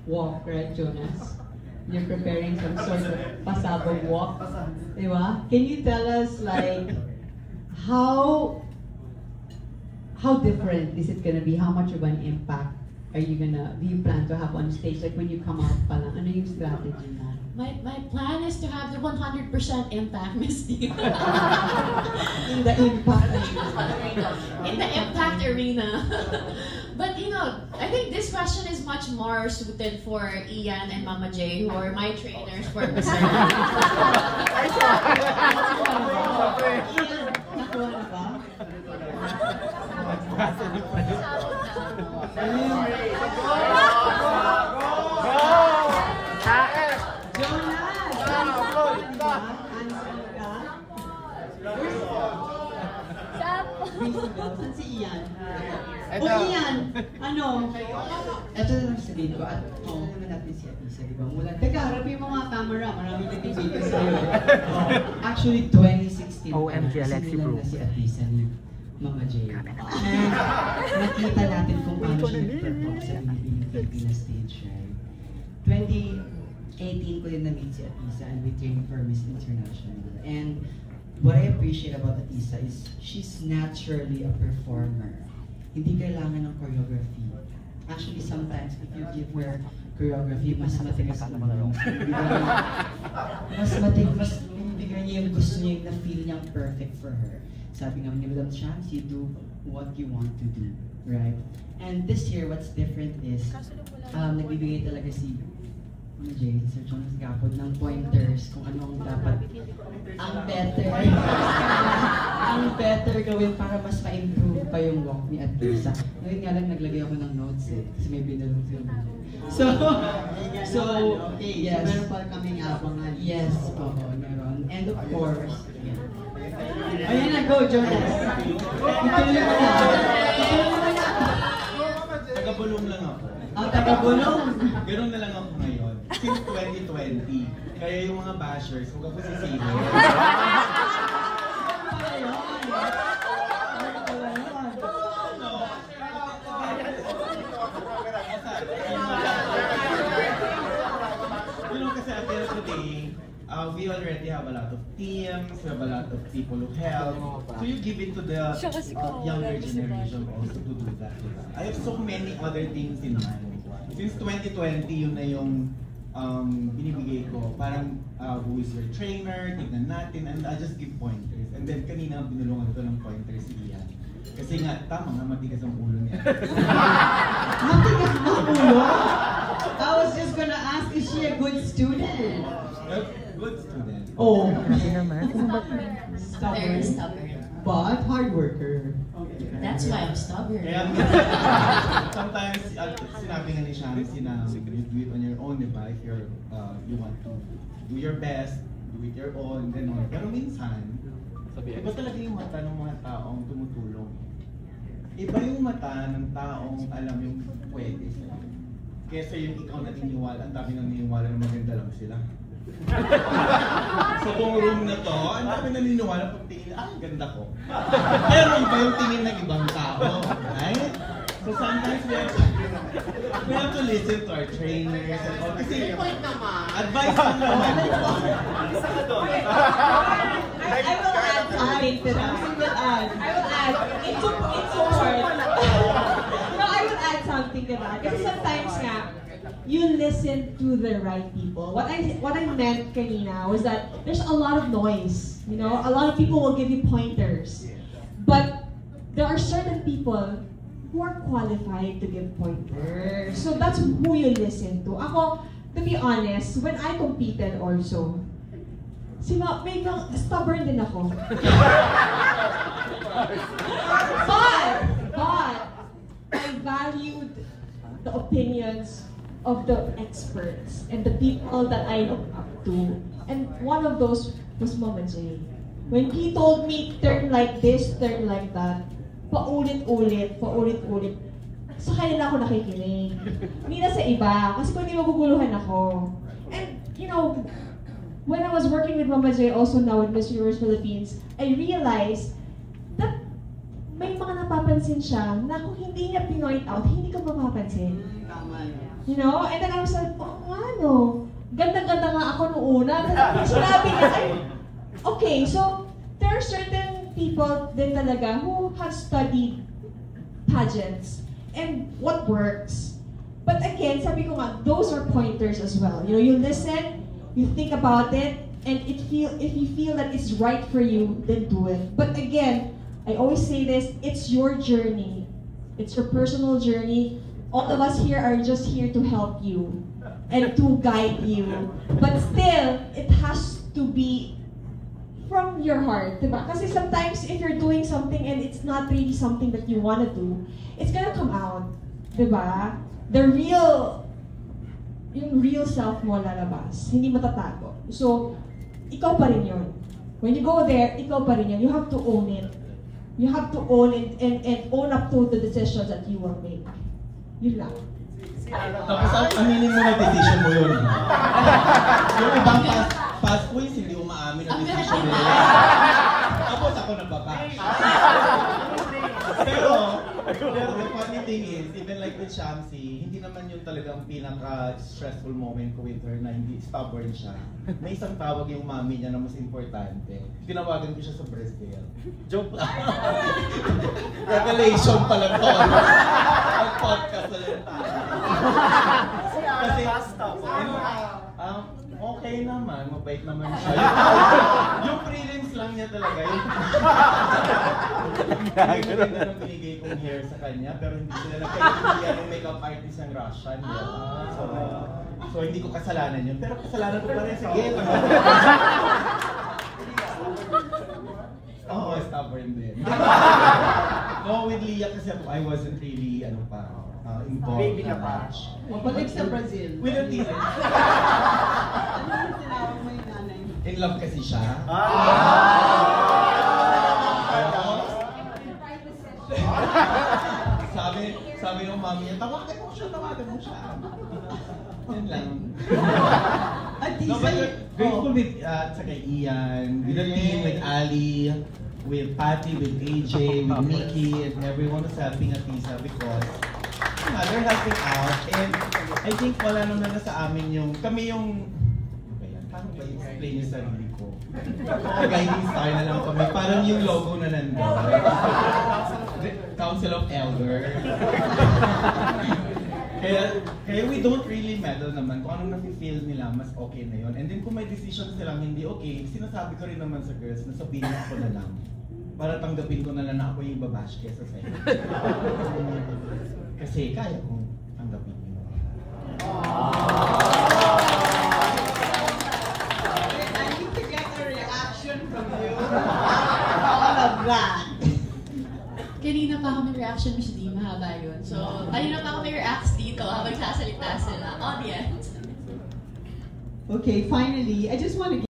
walk, right, Jonas? You're preparing some sort of pasabog walk, diba? Can you tell us like how different is it gonna be? How much of an impact do you plan to have on stage? Like when you come out pa lang, ano yung strategy mo? My plan is to have the 100% impact, Miss D. In the impact arena. In the impact arena. But you know, I think this question is much more suited for Ian and Mama J, who are my trainers for Miss Ian, nakuha na ba? Saan si Ian? Ian! Ano? Ito na lang sabihin ko, at naman natin si Atisa, di ba? Teka, harapin mo mga camera, maraming nag-video sa'yo. Actually, 2016, OMG, Alexi Bro. Na si Atisa ni Mama J. Nakita natin kung paano siya nag-perform sa Pilipinas stage, right? 2018 ko din na-meet si Atisa and we trained for Miss International. And what I appreciate about Atisa is she's naturally a performer. Hindi kailangan ng choreography. Actually, sometimes if you give her choreography, mas matigas ang ulo. Mas bibigyan niya yung gusto niya, na feel niyang perfect for her. Sabi nga, give them chance, you do what you want to do, right? And this year, what's different is, nagbibigay talaga si Mama J, Sir Jonas Gapod, ng pointers kung ano ang dapat ang better gawin para mas ma-improve pa yung walk ni Atisa. Ngayon nga lang naglagay ako ng notes kasi may binalong film. So, okay, yes. So meron pa kaming abangan. Yes, oo, meron. And of course, ayan na, go, Jonas. Ituloy mo na. Taga-bulong lang ako. Taga-bulong? Ganun na lang ako ngayon. Since 2020. Kaya yung mga bashers, huwag ako sisili. Kasi at the end of the day, we already have a lot of teams, we have a lot of people who help. So you give it to the younger generation also to do that. I have so many other things in mind. Since 2020, yun na yung binibigay ko. Parang who is your trainer, tignan natin, and I just give pointers. And then kanina binulungan ko ng pointers si Ian. Kasi nga, tama nga, matigas ang ulo niya. Matigas ang ulo? I was just gonna ask, is she a good student? Good student. Oh. Very stubborn. But hard worker. That's why I'm stubborn. Kaya sometimes, sinabi nga ni Shamsi na you do it on your own, diba? If you're, you want to do your best, do it your own, then on. Pero minsan, iba talaga yung mata ng mga taong tumutulong. Iba yung mata ng taong alam yung pwede. Kesa yung ikaw naniniwala, ang dami naniniwala na maganda lang sila. Sa buong room na to, ang dami naniniwala pag tingin, ang ganda ko. Pero iba yung tingin ng ibang tao, right? So sometimes we have to listen to our trainers and all. Kasi advice lang naman. I will add something to that. I will add. It's support. No, I will add something to that. Kasi sometimes nga, you listen to the right people. What I meant kanina was that there's a lot of noise. You know, a lot of people will give you pointers, but there are certain people who are qualified to give pointers. So that's who you listen to. Ako, to be honest, when I competed also, may stubborn din ako. But I valued the opinions of the experts and the people that I look up to. And one of those was Mama J. When he told me, turn like this, turn like that, paulit-ulit. Sa kanya ako nakikinig. Hindi na sa iba, kasi kung hindi maguguluhan ako. And, you know, when I was working with Mama J, also now with Miss Universe Philippines, I realized that may mga napapansin siya na kung hindi niya pinoint out, hindi ko mapapansin. You know? And then I was like, oh, ano? Ganda-ganda nga ako noong una. Tapos sinabi niya, okay, so there are certain people din talaga who have studied pageants and what works. But again, sabi ko nga, those are pointers as well. You know, you listen, you think about it, and if you feel that it's right for you, then do it. But again, I always say this, it's your journey. It's your personal journey. All of us here are just here to help you and to guide you. But still, it has to be from your heart, diba? Kasi sometimes if you're doing something and it's not really something that you want to do, it's gonna come out, diba? Yung real self mo lalabas, hindi matatago. So, ikaw pa rin yun. When you go there, ikaw pa rin yun. You have to own it. You have to own it and own up to the decisions that you will make. Yun lang. Tapos aminin mo na decision mo yun. Yung ibang past quiz, hindi umaamin na decision nila. Tapos ako nababash. Pero the funny thing is, even like with Shamsi, hindi naman yun talagang pinaka-stressful moment ko with her na hindi stubborn siya. May isang tawag yung mami niya na mas importante. Tinawagan ko siya sa Brazil. Joke lang. Revelation pala to. Mag-podcast na lang tayo. Kasi, okay naman, mabait naman siya. Yung prelims lang niya talaga. Yung maganda ng binigay kong hair sa kanya, pero hindi sila nagkaibigan ng makeup artist ng Russian. So hindi ko kasalanan yun. Pero kasalanan ko pa rin. Sige, oo, stubborn din. No, with Leah kasi I wasn't really, involved. Baby ka pa. Balik sa Brazil. With a team. Ano yung tinawag mo yung nanay? In love kasi siya. Sabi ng mami niya, tawagan mo siya. Yan lang. No, but we're grateful with sa kay Ian, with the team, with Ali, with Patty, with AJ, with Mickey, and everyone who's helping Atisa because they're helping out. And I think wala naman na sa amin yung, kami yung, paano ba i-explain yung sarili ko? Guiding star na lang kami, parang yung logo na nandun. Council of Elder. Kaya we don't really meddle naman kung anong nafe-feel nila, mas okay na yun. And then kung may decision silang hindi okay, sinasabi ko rin naman sa girls na sabihin ako na lang. Para tanggapin ko na lang na ako yung babash kesa sa inyo. Kasi kaya kong tanggapin yun. I need to get a reaction from you. All of that. Kanina pa ako may reaction, Miss D, mahaba yun. So, kanina pa ako may reacts dito habang sasalita sila. Audience. Okay, finally, I just want to